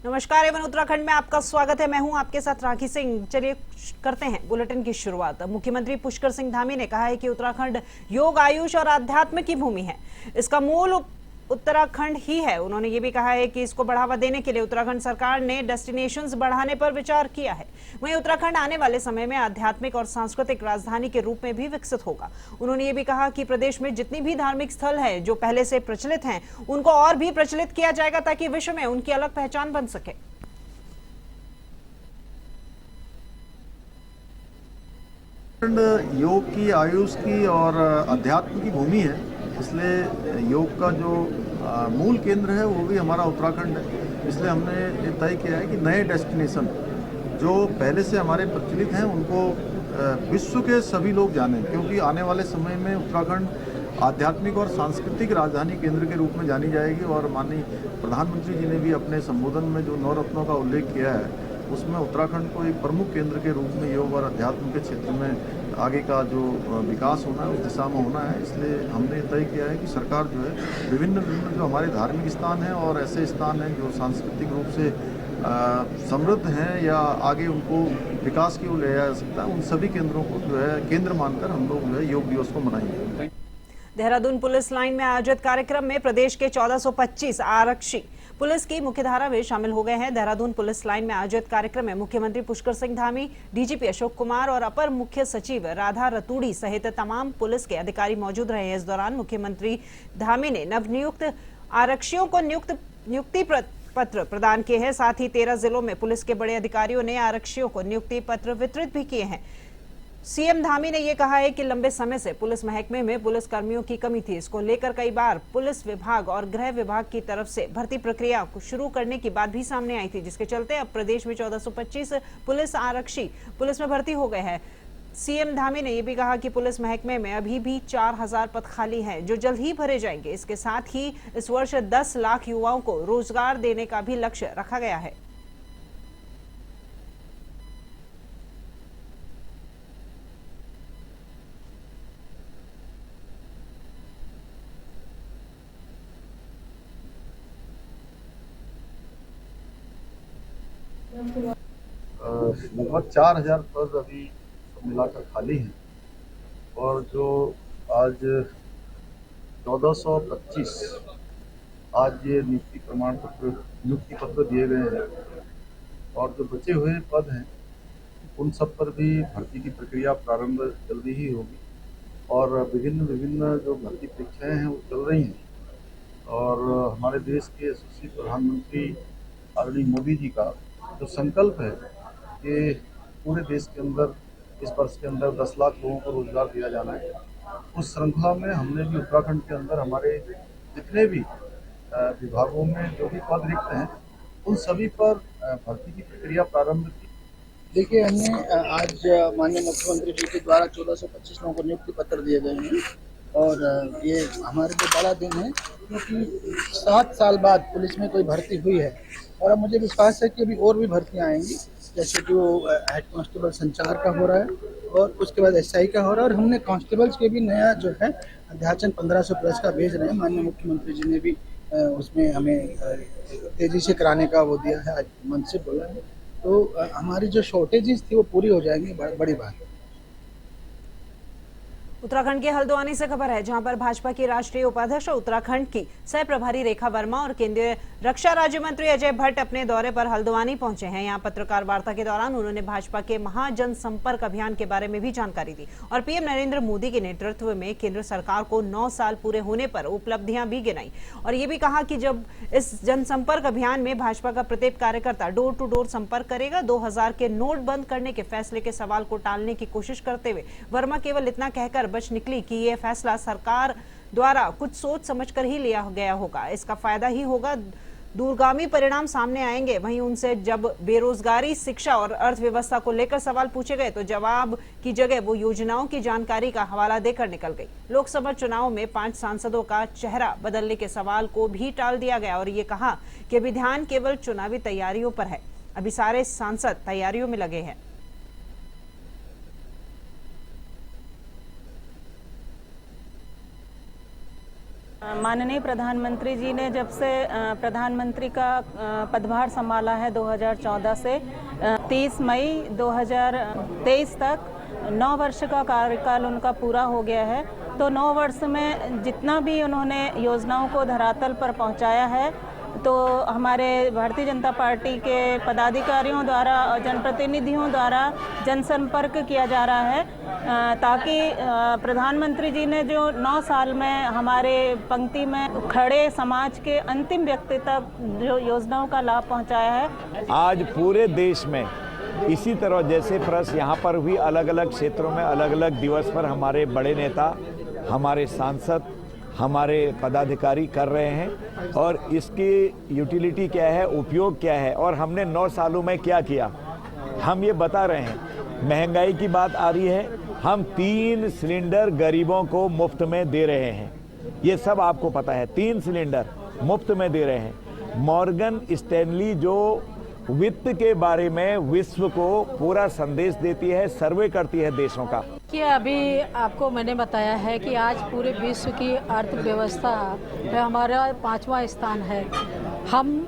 नमस्कार एवं उत्तराखंड में आपका स्वागत है। मैं हूं आपके साथ राखी सिंह। चलिए करते हैं बुलेटिन की शुरुआत। मुख्यमंत्री पुष्कर सिंह धामी ने कहा है कि उत्तराखंड योग, आयुष और अध्यात्म की भूमि है। इसका मूल उत्तराखंड ही है। उन्होंने ये भी कहा है कि इसको बढ़ावा देने के लिए उत्तराखंड सरकार ने डेस्टिनेशंस बढ़ाने पर विचार किया है। वहीं उत्तराखंड आने वाले समय में आध्यात्मिक और सांस्कृतिक राजधानी के रूप में भी विकसित होगा। उन्होंने ये भी कहा कि प्रदेश में जितनी भी धार्मिक स्थल है जो पहले से प्रचलित हैं, उनको और भी प्रचलित किया जाएगा ताकि विश्व में उनकी अलग पहचान बन सके। योग की, आयुष की और अध्यात्म की भूमि है, इसलिए योग का जो मूल केंद्र है वो भी हमारा उत्तराखंड है। इसलिए हमने ये तय किया है कि नए डेस्टिनेशन जो पहले से हमारे प्रचलित हैं उनको विश्व के सभी लोग जानें, क्योंकि आने वाले समय में उत्तराखंड आध्यात्मिक और सांस्कृतिक राजधानी केंद्र के रूप में जानी जाएगी। और माननीय प्रधानमंत्री जी ने भी अपने संबोधन में जो 9 रत्नों का उल्लेख किया है उसमें उत्तराखंड को एक प्रमुख केंद्र के रूप में योग और अध्यात्म के क्षेत्र में आगे का जो विकास होना है उस दिशा में होना है। इसलिए हमने तय किया है कि सरकार जो है विभिन्न जो हमारे धार्मिक स्थान हैं और ऐसे स्थान हैं जो सांस्कृतिक रूप से समृद्ध हैं या आगे उनको विकास की ओर ले जा सकता है, उन सभी केंद्रों को जो है केंद्र मानकर हम लोग जो है योग दिवस को मनाएंगे। देहरादून पुलिस लाइन में आयोजित कार्यक्रम में प्रदेश के 1425 आरक्षी पुलिस की मुख्यधारा में शामिल हो गए हैं। देहरादून पुलिस लाइन में आयोजित कार्यक्रम में मुख्यमंत्री पुष्कर सिंह धामी, डीजीपी अशोक कुमार और अपर मुख्य सचिव राधा रतूड़ी सहित तमाम पुलिस के अधिकारी मौजूद रहे। इस दौरान मुख्यमंत्री धामी ने नवनियुक्त आरक्षियों को नियुक्ति पत्र प्रदान किए हैं। साथ ही 13 जिलों में पुलिस के बड़े अधिकारियों ने आरक्षियों को नियुक्ति पत्र वितरित भी किए हैं। सीएम धामी ने यह कहा है कि लंबे समय से पुलिस महकमे में पुलिस कर्मियों की कमी थी। इसको लेकर कई बार पुलिस विभाग और गृह विभाग की तरफ से भर्ती प्रक्रिया को शुरू करने की बात भी सामने आई थी, जिसके चलते अब प्रदेश में 1425 पुलिस आरक्षी पुलिस में भर्ती हो गए हैं। सीएम धामी ने यह भी कहा कि पुलिस महकमे में अभी भी 4000 पद खाली हैं, जो जल्द ही भरे जाएंगे। इसके साथ ही इस वर्ष 10 लाख युवाओं को रोजगार देने का भी लक्ष्य रखा गया है। लगभग 4000 पद अभी सब मिलाकर खाली हैं और जो आज 1425 आज ये नियुक्ति पत्र दिए गए हैं और जो बचे हुए पद हैं उन सब पर भी भर्ती की प्रक्रिया प्रारंभ जल्दी ही होगी और विभिन्न जो भर्ती परीक्षाएं हैं वो चल रही हैं। और हमारे देश के यशस्वी प्रधानमंत्री आदरणीय मोदी जी का जो संकल्प है कि पूरे देश के अंदर इस वर्ष के अंदर 10 लाख लोगों को रोजगार दिया जाना है, उस श्रृंखला में हमने भी उत्तराखंड के अंदर हमारे जितने भी विभागों में जो भी पद रिक्त हैं उन सभी पर भर्ती की प्रक्रिया प्रारंभ की। देखिए, हमने आज माननीय मुख्यमंत्री जी के द्वारा 1425 लोगों को नियुक्ति पत्र दिए गए हैं और ये हमारे लिए बड़ा दिन है क्योंकि 7 साल बाद पुलिस में कोई भर्ती हुई है और अब मुझे विश्वास है कि अभी और भी भर्तियां आएंगी, जैसे जो हेड कांस्टेबल संचार का हो रहा है और उसके बाद एसआई का हो रहा है। और हमने कांस्टेबल्स के भी नया जो है अध्याचन 1500 प्लस का भेज रहे हैं। माननीय मुख्यमंत्री जी ने भी उसमें हमें तेजी से कराने का वो दिया है, आज मन से बोला है। तो हमारी जो शॉर्टेजेस थी वो पूरी हो जाएंगी, बड़ी बात है। उत्तराखंड के हल्द्वानी से खबर है, जहां पर भाजपा की राष्ट्रीय उपाध्यक्ष उत्तराखंड की सह प्रभारी रेखा वर्मा और केंद्रीय रक्षा राज्य मंत्री अजय भट्ट अपने दौरे पर हल्द्वानी पहुंचे हैं। यहां पत्रकार वार्ता के दौरान उन्होंने भाजपा के महाजन संपर्क अभियान के बारे में भी जानकारी दी और पीएम नरेंद्र मोदी के नेतृत्व में केंद्र सरकार को 9 साल पूरे होने पर उपलब्धियां भी गिनाई। और ये भी कहा कि जब इस जनसंपर्क अभियान में भाजपा का प्रत्येक कार्यकर्ता डोर टू डोर संपर्क करेगा, 2000 के नोट बंद करने के फैसले के सवाल को टालने की कोशिश करते हुए वर्मा केवल इतना कहकर बच निकली कि यह फैसला सरकार द्वारा कुछ सोच समझकर ही लिया गया होगा, इसका फायदा ही होगा, दूरगामी परिणाम सामने आएंगे। वहीं उनसे जब बेरोजगारी, शिक्षा और अर्थव्यवस्था को लेकर सवाल पूछे गए तो जवाब की जगह वो योजनाओं की जानकारी का हवाला देकर निकल गई। लोकसभा चुनाव में 5 सांसदों का चेहरा बदलने के सवाल को भी टाल दिया गया और ये कहा कि अभी ध्यान केवल चुनावी तैयारियों पर है, अभी सारे सांसद तैयारियों में लगे हैं। माननीय प्रधानमंत्री जी ने जब से प्रधानमंत्री का पदभार संभाला है 2014 से 30 मई 2023 तक 9 वर्ष का कार्यकाल उनका पूरा हो गया है। तो 9 वर्ष में जितना भी उन्होंने योजनाओं को धरातल पर पहुंचाया है, तो हमारे भारतीय जनता पार्टी के पदाधिकारियों द्वारा और जनप्रतिनिधियों द्वारा जनसंपर्क किया जा रहा है, ताकि प्रधानमंत्री जी ने जो 9 साल में हमारे पंक्ति में खड़े समाज के अंतिम व्यक्ति तक जो योजनाओं का लाभ पहुंचाया है। आज पूरे देश में इसी तरह जैसे प्रेस यहाँ पर भी अलग अलग क्षेत्रों में अलग अलग दिवस पर हमारे बड़े नेता, हमारे सांसद, हमारे पदाधिकारी कर रहे हैं और इसकी यूटिलिटी क्या है, उपयोग क्या है और हमने 9 सालों में क्या किया, हम ये बता रहे हैं। महंगाई की बात आ रही है, हम 3 सिलेंडर गरीबों को मुफ्त में दे रहे हैं, ये सब आपको पता है। 3 सिलेंडर मुफ्त में दे रहे हैं। मॉर्गन स्टैनली जो वित्त के बारे में विश्व को पूरा संदेश देती है, सर्वे करती है देशों का, कि अभी आपको मैंने बताया है कि आज पूरे विश्व की अर्थव्यवस्था में हमारा 5वां स्थान है। हम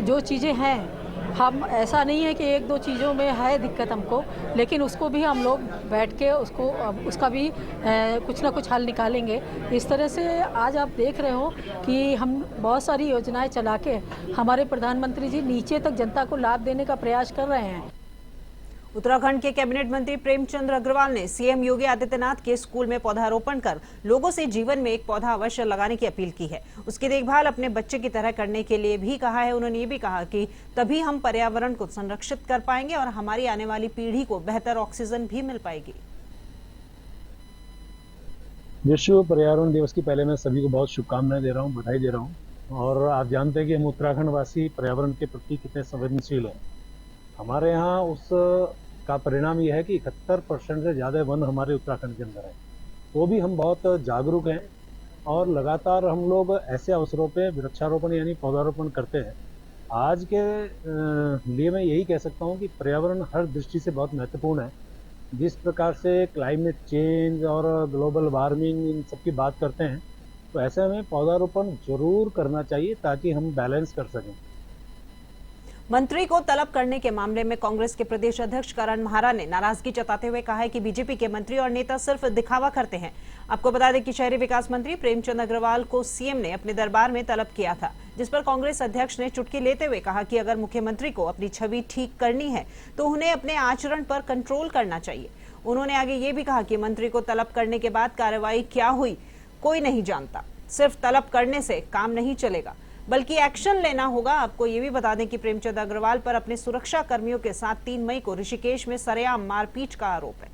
जो चीज़ें हैं, हम ऐसा नहीं है कि 1-2 चीज़ों में है दिक्कत हमको, लेकिन उसको भी हम लोग बैठ के उसका भी कुछ ना कुछ हल निकालेंगे। इस तरह से आज आप देख रहे हो कि हम बहुत सारी योजनाएं चला के हमारे प्रधानमंत्री जी नीचे तक जनता को लाभ देने का प्रयास कर रहे हैं। उत्तराखंड के कैबिनेट मंत्री प्रेमचंद अग्रवाल ने सीएम योगी आदित्यनाथ के स्कूल में पौधारोपण कर लोगों से जीवन में एक पौधा अवश्य लगाने की अपील की है। उसकी देखभाल अपने बच्चे की तरह करने के लिए भी कहा है। उन्होंने ये भी कहा कि तभी हम पर्यावरण को संरक्षित कर पाएंगे और हमारी आने वाली पीढ़ी को बेहतर ऑक्सीजन भी मिल पाएगी। विश्व पर्यावरण दिवस की पहले मैं सभी को बहुत शुभकामनाएं दे रहा हूँ, बधाई दे रहा हूँ। और आप जानते हैं कि हम उत्तराखंड वासी पर्यावरण के प्रति कितने संवेदनशील हैं। हमारे यहाँ उस का परिणाम यह है कि 71% से ज़्यादा वन हमारे उत्तराखंड के अंदर है। तो भी हम बहुत जागरूक हैं और लगातार हम लोग ऐसे अवसरों पे वृक्षारोपण यानी पौधारोपण करते हैं। आज के लिए मैं यही कह सकता हूँ कि पर्यावरण हर दृष्टि से बहुत महत्वपूर्ण है। जिस प्रकार से क्लाइमेट चेंज और ग्लोबल वार्मिंग इन सब की बात करते हैं, तो ऐसे में पौधारोपण जरूर करना चाहिए ताकि हम बैलेंस कर सकें। मंत्री को तलब करने के मामले में कांग्रेस के प्रदेश अध्यक्ष करण महारा ने नाराजगी जताते हुए कहा है कि बीजेपी के मंत्री और नेता सिर्फ दिखावा करते हैं। आपको बता दें कि शहरी विकास मंत्री प्रेमचंद अग्रवाल को सीएम ने अपने दरबार में तलब किया था, जिस पर कांग्रेस अध्यक्ष ने चुटकी लेते हुए कहा कि अगर मुख्यमंत्री को अपनी छवि ठीक करनी है तो उन्हें अपने आचरण पर कंट्रोल करना चाहिए। उन्होंने आगे ये भी कहा कि मंत्री को तलब करने के बाद कार्रवाई क्या हुई कोई नहीं जानता, सिर्फ तलब करने से काम नहीं चलेगा बल्कि एक्शन लेना होगा। आपको ये भी बता दें कि प्रेमचंद अग्रवाल पर अपने सुरक्षा कर्मियों के साथ 3 मई को ऋषिकेश में सरेआम मारपीट का आरोप है।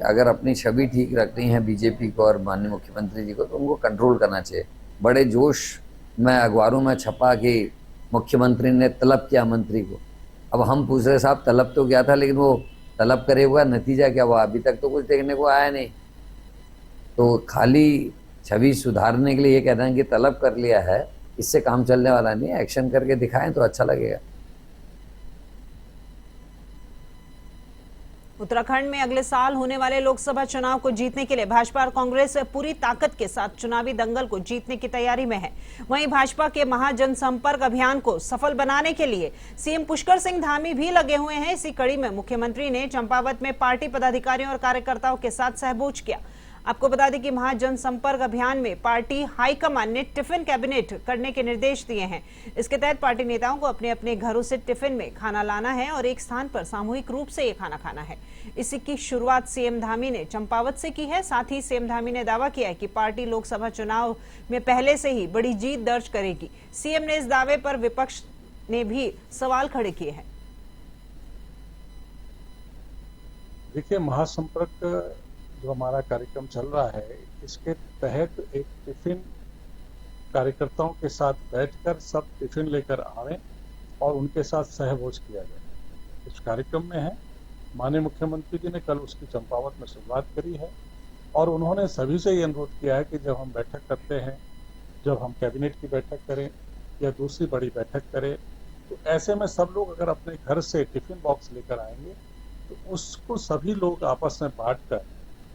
अगर अपनी छवि ठीक रखनी है बीजेपी को और माननीय मुख्यमंत्री जी को, तो उनको कंट्रोल करना चाहिए। बड़े जोश में अखबारों में छपा कि मुख्यमंत्री ने तलब किया मंत्री को। अब हम पूछ रहे साहब तलब तो किया था, लेकिन वो तलब करे हुआ नतीजा क्या हुआ, अभी तक तो कुछ देखने को आया नहीं। तो खाली छवि सुधारने के लिए ये कहते हैं कि तलब कर लिया है, इससे काम चलने वाला नहीं है। एक्शन करके दिखाएं तो अच्छा लगेगा। उत्तराखंड में अगले साल होने वाले लोकसभा चुनाव को जीतने के लिए भाजपा और कांग्रेस पूरी ताकत के साथ चुनावी दंगल को जीतने की तैयारी में है। वहीं भाजपा के महाजनसंपर्क अभियान को सफल बनाने के लिए सीएम पुष्कर सिंह धामी भी लगे हुए हैं। इसी कड़ी में मुख्यमंत्री ने चंपावत में पार्टी पदाधिकारियों और कार्यकर्ताओं के साथ सहभोज किया। आपको बता दें कि महाजनसंपर्क अभियान में पार्टी हाईकमान ने टिफिन कैबिनेट करने के निर्देश दिए हैं। इसके तहत पार्टी नेताओं को अपने अपने घरों से टिफिन में खाना लाना है और एक स्थान पर सामूहिक रूप से ये खाना खाना है। इसी की शुरुआत सीएम धामी ने चंपावत से की है। साथ ही सीएम धामी ने दावा किया है कि पार्टी लोकसभा चुनाव में पहले से ही बड़ी जीत दर्ज करेगी। सीएम ने इस दावे पर विपक्ष ने भी सवाल खड़े किए हैं। देखिए, महासंपर्क जो हमारा कार्यक्रम चल रहा है, इसके तहत एक टिफिन कार्यकर्ताओं के साथ बैठकर सब टिफिन लेकर आए और उनके साथ सहभोज किया जाए। इस कार्यक्रम में है माननीय मुख्यमंत्री जी ने कल उसकी चंपावत में शुरुआत करी है और उन्होंने सभी से ये अनुरोध किया है कि जब हम बैठक करते हैं, जब हम कैबिनेट की बैठक करें या दूसरी बड़ी बैठक करें, तो ऐसे में सब लोग अगर अपने घर से टिफिन बॉक्स लेकर आएंगे तो उसको सभी लोग आपस में बांटकर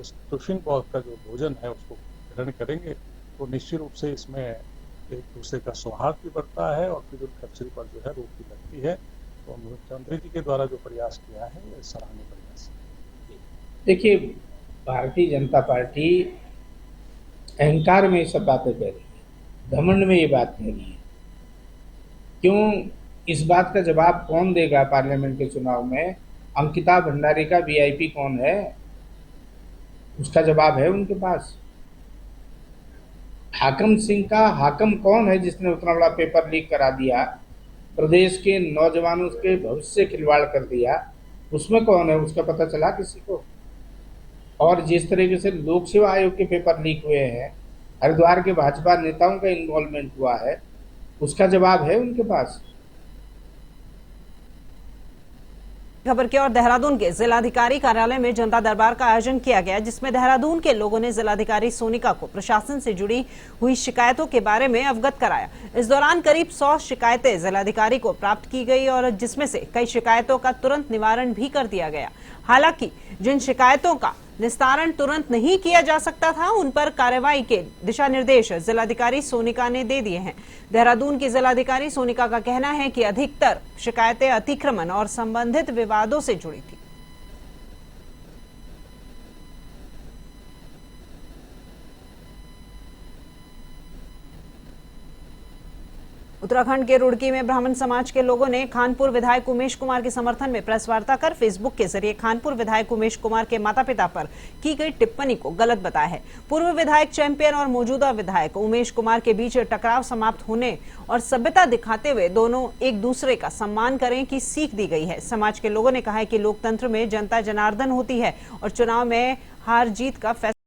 उस टिफिन बॉक्स का जो भोजन है उसको ग्रहण करेंगे तो निश्चित रूप से इसमें एक दूसरे का सौहार्द भी बढ़ता है और फिजूल खर्ची पर जो है रोक भी लगती है। तो मुख्यमंत्री जी के द्वारा जो प्रयास किया है ये सराहनीय प्रयास है। देखिए, भारतीय जनता पार्टी अहंकार में ये सब बातें कह रही है, घमंड में ये बात कह रही है। क्यों? इस बात का जवाब कौन देगा पार्लियामेंट के चुनाव में? अंकिता भंडारी का वीआईपी कौन है? उसका जवाब है उनके पास। हाकम सिंह का हाकम कौन है जिसने उतना बड़ा पेपर लीक करा दिया, प्रदेश के नौजवानों के भविष्य से खिलवाड़ कर दिया? उसमें कौन है? उसका पता चला किसी को? और जिस तरीके से लोक सेवा आयोग के पेपर लीक हुए हैं, हरिद्वार के भाजपा नेताओं का इन्वॉल्वमेंट हुआ है, उसका जवाब है उनके पास। खबर की और देहरादून के जिलाधिकारी कार्यालय में जनता दरबार का आयोजन किया गया, जिसमें देहरादून के लोगों ने जिलाधिकारी सोनिका को प्रशासन से जुड़ी हुई शिकायतों के बारे में अवगत कराया। इस दौरान करीब 100 शिकायतें जिलाधिकारी को प्राप्त की गई और जिसमें से कई शिकायतों का तुरंत निवारण भी कर दिया गया। हालांकि जिन शिकायतों का निस्तारण तुरंत नहीं किया जा सकता था, उन पर कार्रवाई के दिशा निर्देश जिलाधिकारी सोनिका ने दे दिए हैं। देहरादून की जिलाधिकारी सोनिका का कहना है कि अधिकतर शिकायतें अतिक्रमण और संबंधित विवादों से जुड़ी थी। उत्तराखंड के रुड़की में ब्राह्मण समाज के लोगों ने खानपुर विधायक उमेश कुमार के समर्थन में प्रेस वार्ता कर फेसबुक के जरिए खानपुर विधायक उमेश कुमार के माता पिता पर की गई टिप्पणी को गलत बताया है। पूर्व विधायक चैंपियन और मौजूदा विधायक उमेश कुमार के बीच टकराव समाप्त होने और सभ्यता दिखाते हुए दोनों एक दूसरे का सम्मान करें की सीख दी गई है। समाज के लोगों ने कहा है कि लोकतंत्र में जनता जनार्दन होती है और चुनाव में हार जीत का फैसला